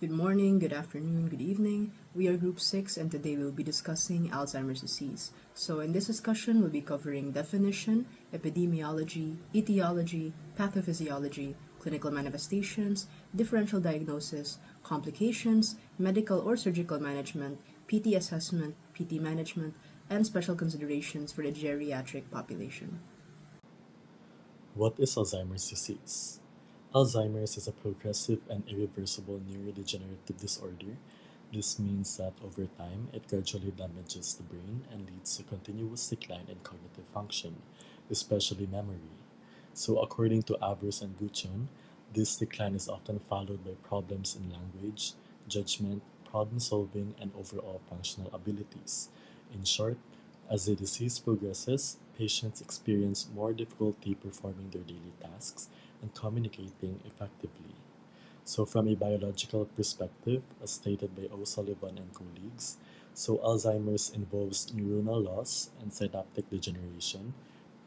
Good morning, good afternoon, good evening. We are Group 6 and today we'll be discussing Alzheimer's disease. So in this discussion, we'll be covering definition, epidemiology, etiology, pathophysiology, clinical manifestations, differential diagnosis, complications, medical or surgical management, PT assessment, PT management, and special considerations for the geriatric population. What is Alzheimer's disease? Alzheimer's is a progressive and irreversible neurodegenerative disorder. This means that over time, it gradually damages the brain and leads to continuous decline in cognitive function, especially memory. So, according to Abers and Buchon, this decline is often followed by problems in language, judgment, problem solving, and overall functional abilities. In short, as the disease progresses, patients experience more difficulty performing their daily tasks and communicating effectively. So, from a biological perspective, as stated by O'Sullivan and colleagues, Alzheimer's involves neuronal loss and synaptic degeneration,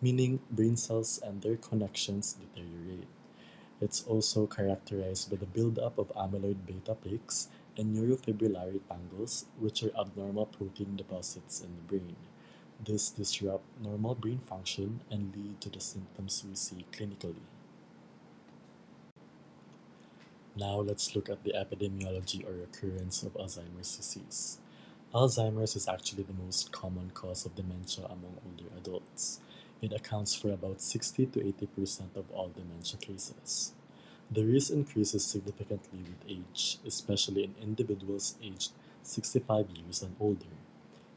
meaning brain cells and their connections deteriorate. It's also characterized by the buildup of amyloid beta plaques and neurofibrillary tangles, which are abnormal protein deposits in the brain. This disrupt normal brain function and lead to the symptoms we see clinically. Now let's look at the epidemiology or occurrence of Alzheimer's disease. Alzheimer's is actually the most common cause of dementia among older adults. It accounts for about 60 to 80% of all dementia cases. The risk increases significantly with age, especially in individuals aged 65 years and older.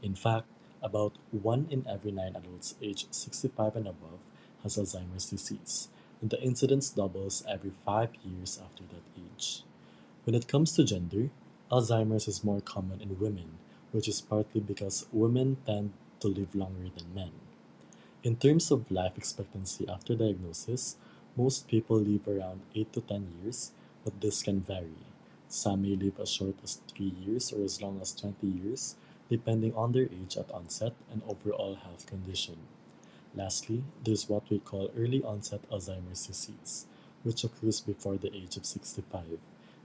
In fact, about 1 in every 9 adults aged 65 and above has Alzheimer's disease, and the incidence doubles every 5 years after that age. When it comes to gender, Alzheimer's is more common in women, which is partly because women tend to live longer than men. In terms of life expectancy after diagnosis, most people live around 8 to 10 years, but this can vary. Some may live as short as 3 years or as long as 20 years, depending on their age at onset and overall health condition. Lastly, there's what we call early onset Alzheimer's disease, which occurs before the age of 65.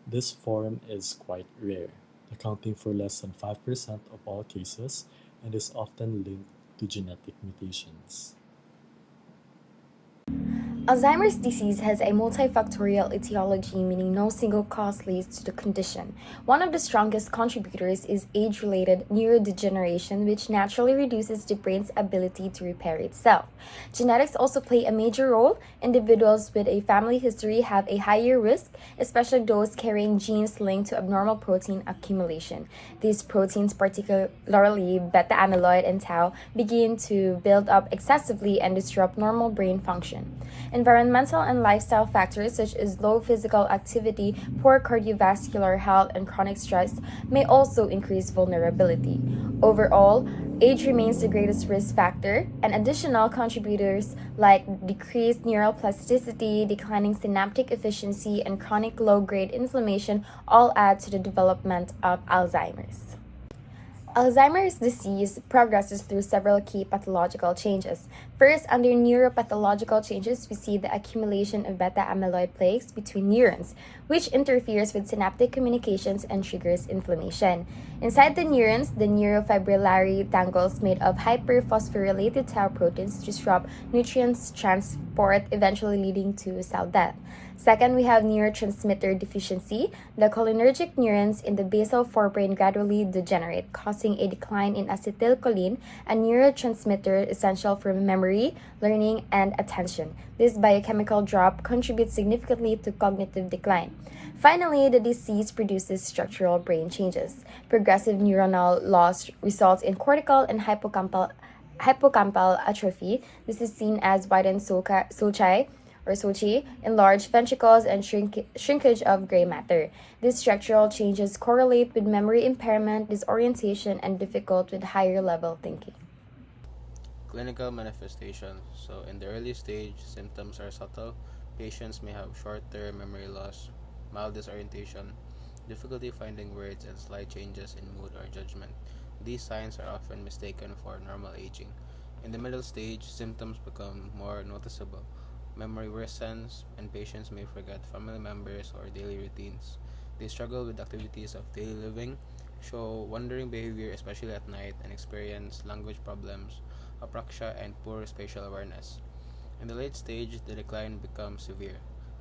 This form is quite rare, accounting for less than 5% of all cases and is often linked to genetic mutations. Alzheimer's disease has a multifactorial etiology, meaning no single cause leads to the condition. One of the strongest contributors is age-related neurodegeneration, which naturally reduces the brain's ability to repair itself. Genetics also play a major role. Individuals with a family history have a higher risk, especially those carrying genes linked to abnormal protein accumulation. These proteins, particularly beta amyloid and tau, begin to build up excessively and disrupt normal brain function. Environmental and lifestyle factors such as low physical activity, poor cardiovascular health, and chronic stress may also increase vulnerability. Overall, age remains the greatest risk factor, and additional contributors like decreased neural plasticity, declining synaptic efficiency, and chronic low-grade inflammation all add to the development of Alzheimer's. Alzheimer's disease progresses through several key pathological changes. First, under neuropathological changes, we see the accumulation of beta amyloid plaques between neurons, which interferes with synaptic communications and triggers inflammation. Inside the neurons, the neurofibrillary tangles made of hyperphosphorylated tau proteins disrupt nutrients transport, eventually leading to cell death. Second, we have neurotransmitter deficiency. The cholinergic neurons in the basal forebrain gradually degenerate, causing a decline in acetylcholine, a neurotransmitter essential for memory, learning, and attention. This biochemical drop contributes significantly to cognitive decline. Finally, the disease produces structural brain changes. Progressive neuronal loss results in cortical and hippocampal atrophy. This is seen as widened sulci, enlarged ventricles, and shrinkage of gray matter. These structural changes correlate with memory impairment, disorientation, and difficult with higher level thinking. Clinical manifestations. So, in the early stage, symptoms are subtle. Patients may have short-term memory loss, mild disorientation, difficulty finding words, and slight changes in mood or judgment. These signs are often mistaken for normal aging. In the middle stage, symptoms become more noticeable. Memory worsens, and patients may forget family members or daily routines. They struggle with activities of daily living, show wandering behavior especially at night, and experience language problems, apraxia, and poor spatial awareness. In the late stage, the decline becomes severe.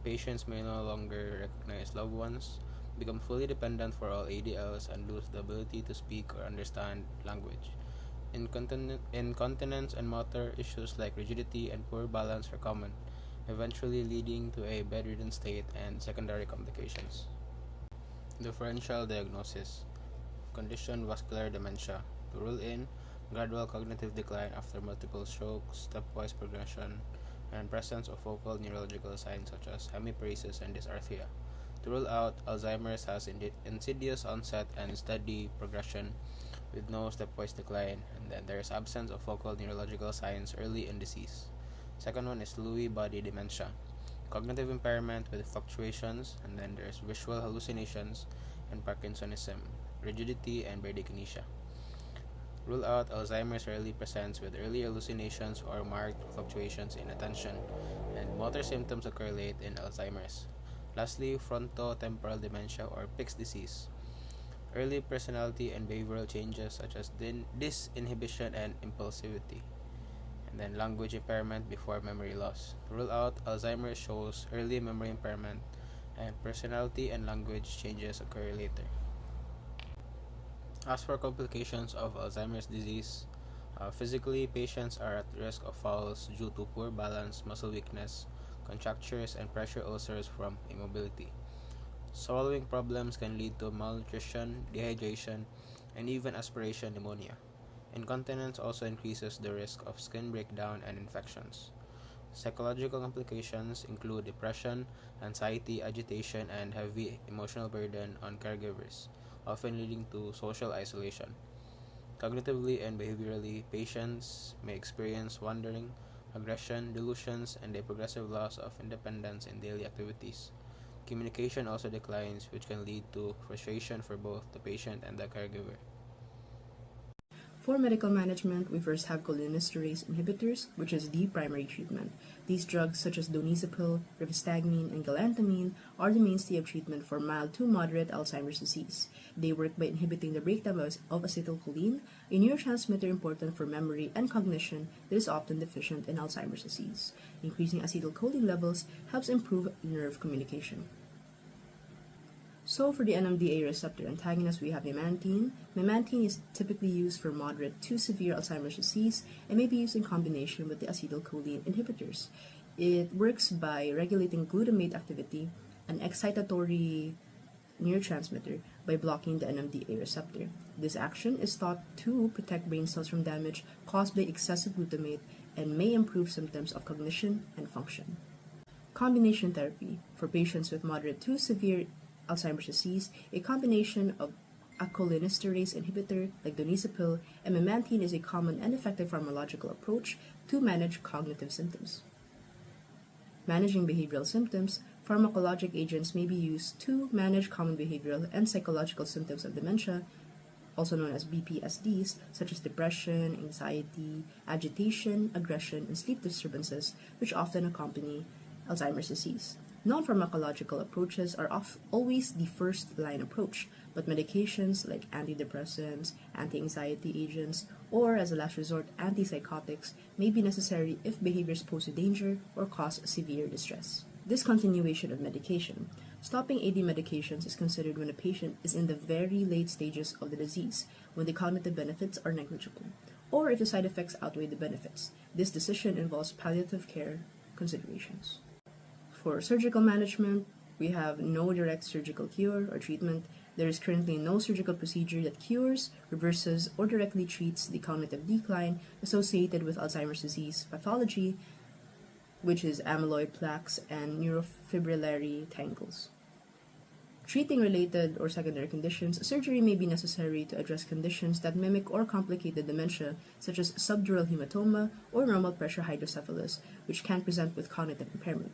Patients may no longer recognize loved ones, become fully dependent for all ADLs, and lose the ability to speak or understand language. Incontinence and motor issues like rigidity and poor balance are common, eventually leading to a bedridden state and secondary complications. Differential diagnosis: condition vascular dementia. To rule in: gradual cognitive decline after multiple strokes, stepwise progression, and presence of focal neurological signs such as hemiparesis and dysarthria. To rule out: Alzheimer's has insidious onset and steady progression with no stepwise decline, and then there is absence of focal neurological signs early in disease. Second one is Lewy body dementia. Cognitive impairment with fluctuations, and then there's visual hallucinations and Parkinsonism, rigidity, and bradykinesia. Rule out: Alzheimer's rarely presents with early hallucinations or marked fluctuations in attention, and motor symptoms occur late in Alzheimer's. Lastly, frontotemporal dementia or Pick's disease. Early personality and behavioral changes such as disinhibition and impulsivity. And then language impairment before memory loss. Rule out: Alzheimer's shows early memory impairment, and personality and language changes occur later. As for complications of Alzheimer's disease, physically, patients are at risk of falls due to poor balance, muscle weakness, contractures, and pressure ulcers from immobility. Swallowing problems can lead to malnutrition, dehydration, and even aspiration pneumonia. Incontinence also increases the risk of skin breakdown and infections. Psychological complications include depression, anxiety, agitation, and heavy emotional burden on caregivers, often leading to social isolation. Cognitively and behaviorally, patients may experience wandering, aggression, delusions, and a progressive loss of independence in daily activities. Communication also declines, which can lead to frustration for both the patient and the caregiver. For medical management, we first have cholinesterase inhibitors, which is the primary treatment. These drugs, such as donepezil, rivastigmine, and galantamine, are the mainstay of treatment for mild to moderate Alzheimer's disease. They work by inhibiting the breakdown of acetylcholine, a neurotransmitter important for memory and cognition that is often deficient in Alzheimer's disease. Increasing acetylcholine levels helps improve nerve communication. So for the NMDA receptor antagonist, we have memantine. Memantine is typically used for moderate to severe Alzheimer's disease and may be used in combination with the acetylcholine inhibitors. It works by regulating glutamate activity, an excitatory neurotransmitter, by blocking the NMDA receptor. This action is thought to protect brain cells from damage caused by excessive glutamate and may improve symptoms of cognition and function. Combination therapy. For patients with moderate to severe Alzheimer's disease, a combination of a cholinesterase inhibitor like donepezil and memantine is a common and effective pharmacological approach to manage cognitive symptoms. Managing behavioral symptoms, pharmacologic agents may be used to manage common behavioral and psychological symptoms of dementia, also known as BPSDs, such as depression, anxiety, agitation, aggression, and sleep disturbances, which often accompany Alzheimer's disease. Non-pharmacological approaches are always the first-line approach, but medications like antidepressants, anti-anxiety agents, or as a last resort, antipsychotics may be necessary if behaviors pose a danger or cause severe distress. Discontinuation of medication. Stopping AD medications is considered when a patient is in the very late stages of the disease, when the cognitive benefits are negligible, or if the side effects outweigh the benefits. This decision involves palliative care considerations. For surgical management, we have no direct surgical cure or treatment. There is currently no surgical procedure that cures, reverses, or directly treats the cognitive decline associated with Alzheimer's disease pathology, which is amyloid plaques and neurofibrillary tangles. Treating related or secondary conditions, surgery may be necessary to address conditions that mimic or complicate the dementia, such as subdural hematoma or normal pressure hydrocephalus, which can present with cognitive impairment.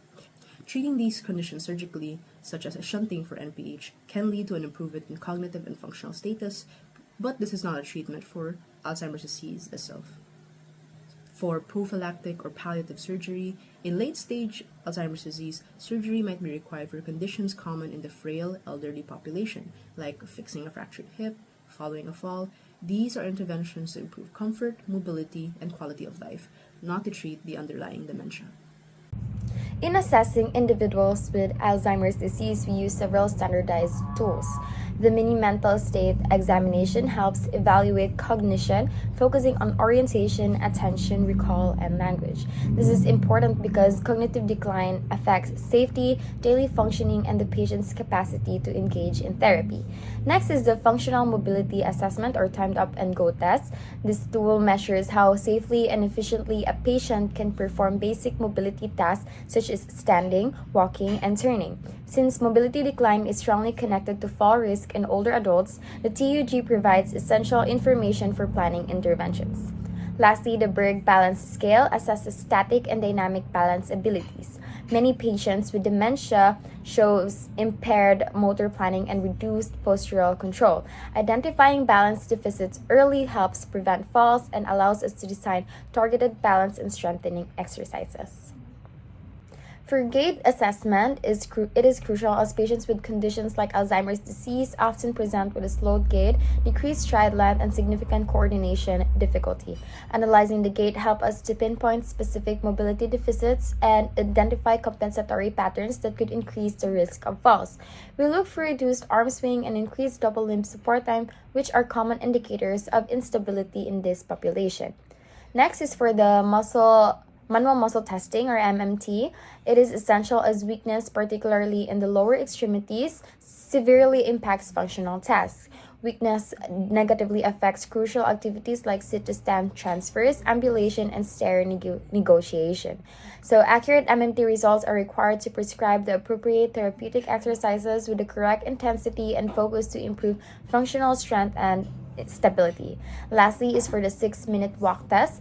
Treating these conditions surgically, such as shunting for NPH, can lead to an improvement in cognitive and functional status, but this is not a treatment for Alzheimer's disease itself. For prophylactic or palliative surgery, in late stage Alzheimer's disease, surgery might be required for conditions common in the frail elderly population, like fixing a fractured hip, following a fall. These are interventions to improve comfort, mobility, and quality of life, not to treat the underlying dementia. In assessing individuals with Alzheimer's disease, we use several standardized tools. The mini mental state examination helps evaluate cognition, focusing on orientation, attention, recall, and language. This is important because cognitive decline affects safety, daily functioning, and the patient's capacity to engage in therapy. Next is the functional mobility assessment or timed up and go test. This tool measures how safely and efficiently a patient can perform basic mobility tasks such as standing, walking, and turning. Since mobility decline is strongly connected to fall risk in older adults, the TUG provides essential information for planning interventions. Lastly, the Berg Balance Scale assesses static and dynamic balance abilities. Many patients with dementia shows impaired motor planning and reduced postural control. Identifying balance deficits early helps prevent falls and allows us to design targeted balance and strengthening exercises. For gait assessment, it is crucial as patients with conditions like Alzheimer's disease often present with a slowed gait, decreased stride length, and significant coordination difficulty. Analyzing the gait helps us to pinpoint specific mobility deficits and identify compensatory patterns that could increase the risk of falls. We look for reduced arm swing and increased double limb support time, which are common indicators of instability in this population. Next is for the manual muscle testing or MMT. It is essential as weakness, particularly in the lower extremities, severely impacts functional tasks. Weakness negatively affects crucial activities like sit to stand transfers, ambulation, and stair negotiation. So, accurate MMT results are required to prescribe the appropriate therapeutic exercises with the correct intensity and focus to improve functional strength and stability. Lastly is for the 6-minute walk test.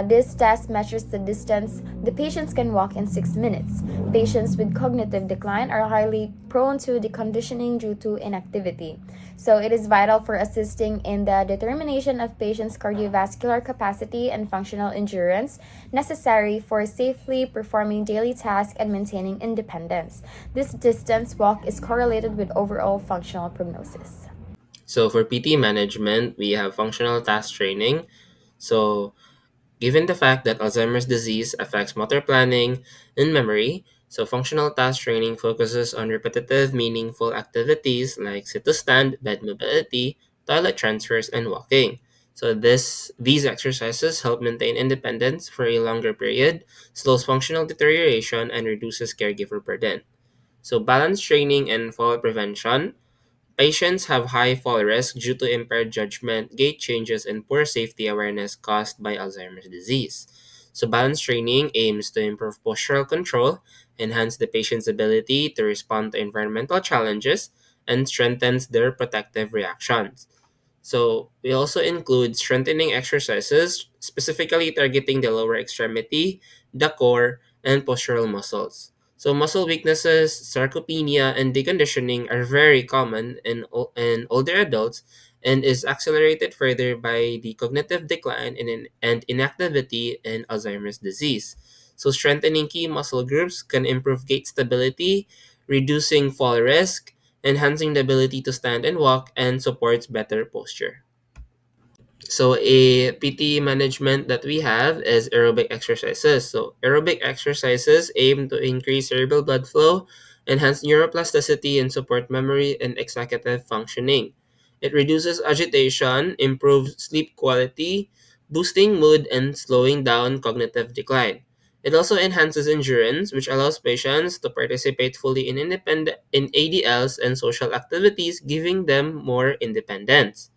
This test measures the distance the patients can walk in 6 minutes. Patients with cognitive decline are highly prone to deconditioning due to inactivity. So it is vital for assisting in the determination of patients' cardiovascular capacity and functional endurance necessary for safely performing daily tasks and maintaining independence. This distance walk is correlated with overall functional prognosis. So for PT management, we have functional task training. So given the fact that Alzheimer's disease affects motor planning and memory, so functional task training focuses on repetitive, meaningful activities like sit to stand, bed mobility, toilet transfers, and walking. So these exercises help maintain independence for a longer period, slows functional deterioration, and reduces caregiver burden. So balance training and fall prevention. Patients have high fall risk due to impaired judgment, gait changes, and poor safety awareness caused by Alzheimer's disease. So, balance training aims to improve postural control, enhance the patient's ability to respond to environmental challenges, and strengthens their protective reactions. So, we also include strengthening exercises, specifically targeting the lower extremity, the core, and postural muscles. So muscle weaknesses, sarcopenia, and deconditioning are very common in older adults and is accelerated further by the cognitive decline and inactivity in Alzheimer's disease. So strengthening key muscle groups can improve gait stability, reducing fall risk, enhancing the ability to stand and walk, and supports better posture. So a PT management that we have is aerobic exercises. So aerobic exercises aim to increase cerebral blood flow, enhance neuroplasticity, and support memory and executive functioning. It reduces agitation, improves sleep quality, boosting mood, and slowing down cognitive decline. It also enhances endurance, which allows patients to participate fully in independent in ADLs and social activities, giving them more independence.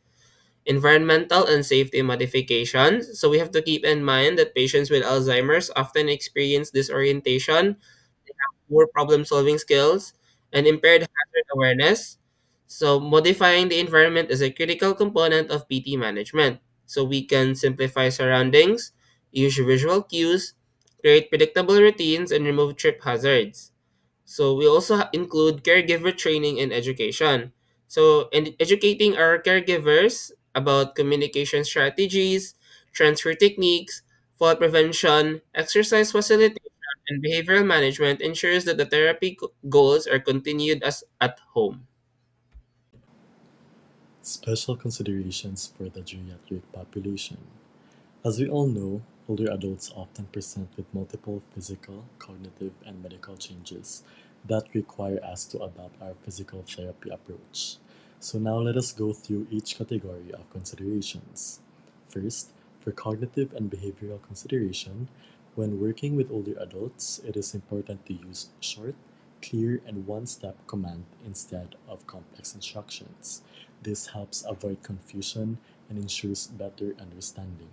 Environmental and safety modifications. So we have to keep in mind that patients with Alzheimer's often experience disorientation, poor problem solving skills, and impaired hazard awareness. So modifying the environment is a critical component of PT management. So we can simplify surroundings, use visual cues, create predictable routines, and remove trip hazards. So we also include caregiver training and education. So in educating our caregivers about communication strategies, transfer techniques, Fall prevention, exercise facilitation, and behavioral management ensures that the therapy goals are continued as at home. Special considerations for the geriatric population. As we all know, older adults often present with multiple physical, cognitive, and medical changes that require us to adopt our physical therapy approach. So now let us go through each category of considerations. First, for cognitive and behavioral consideration, when working with older adults, it is important to use short, clear, and one-step command instead of complex instructions. This helps avoid confusion and ensures better understanding.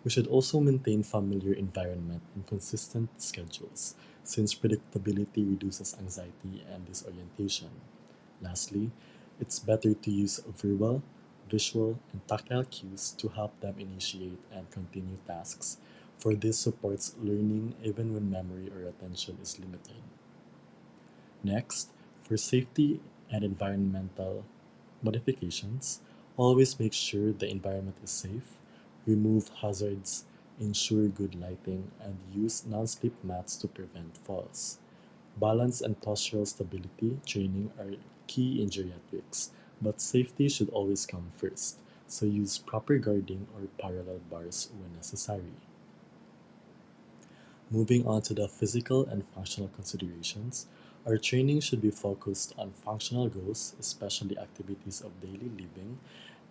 We should also maintain familiar environment and consistent schedules, since predictability reduces anxiety and disorientation. Lastly, it's better to use verbal, visual, and tactile cues to help them initiate and continue tasks, for this supports learning even when memory or attention is limited. Next, for safety and environmental modifications, always make sure the environment is safe, remove hazards, ensure good lighting, and use non-slip mats to prevent falls. Balance and postural stability training are key in geriatrics, but safety should always come first, so use proper guarding or parallel bars when necessary. Moving on to the physical and functional considerations, our training should be focused on functional goals, especially activities of daily living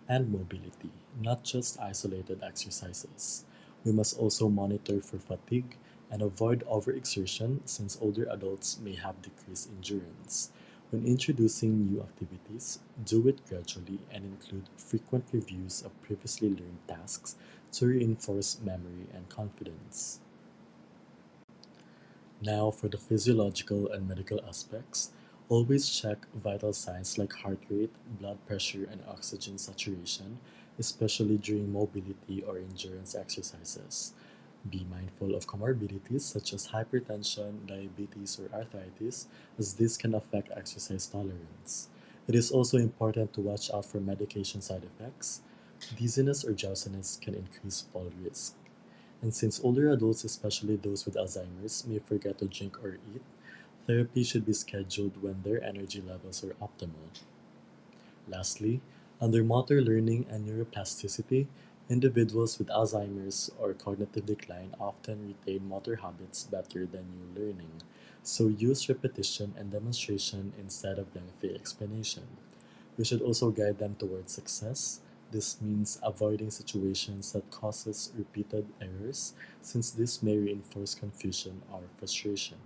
and mobility, not just isolated exercises. We must also monitor for fatigue and avoid overexertion since older adults may have decreased endurance. When introducing new activities, do it gradually and include frequent reviews of previously learned tasks to reinforce memory and confidence. Now, for the physiological and medical aspects, always check vital signs like heart rate, blood pressure, and oxygen saturation, especially during mobility or endurance exercises. Be mindful of comorbidities such as hypertension, diabetes, or arthritis, as this can affect exercise tolerance. It is also important to watch out for medication side effects. Dizziness or drowsiness can increase fall risk. And since older adults, especially those with Alzheimer's, may forget to drink or eat, therapy should be scheduled when their energy levels are optimal. Lastly, under motor learning and neuroplasticity, individuals with Alzheimer's or cognitive decline often retain motor habits better than new learning, so use repetition and demonstration instead of lengthy explanation. We should also guide them towards success. This means avoiding situations that causes repeated errors since this may reinforce confusion or frustration.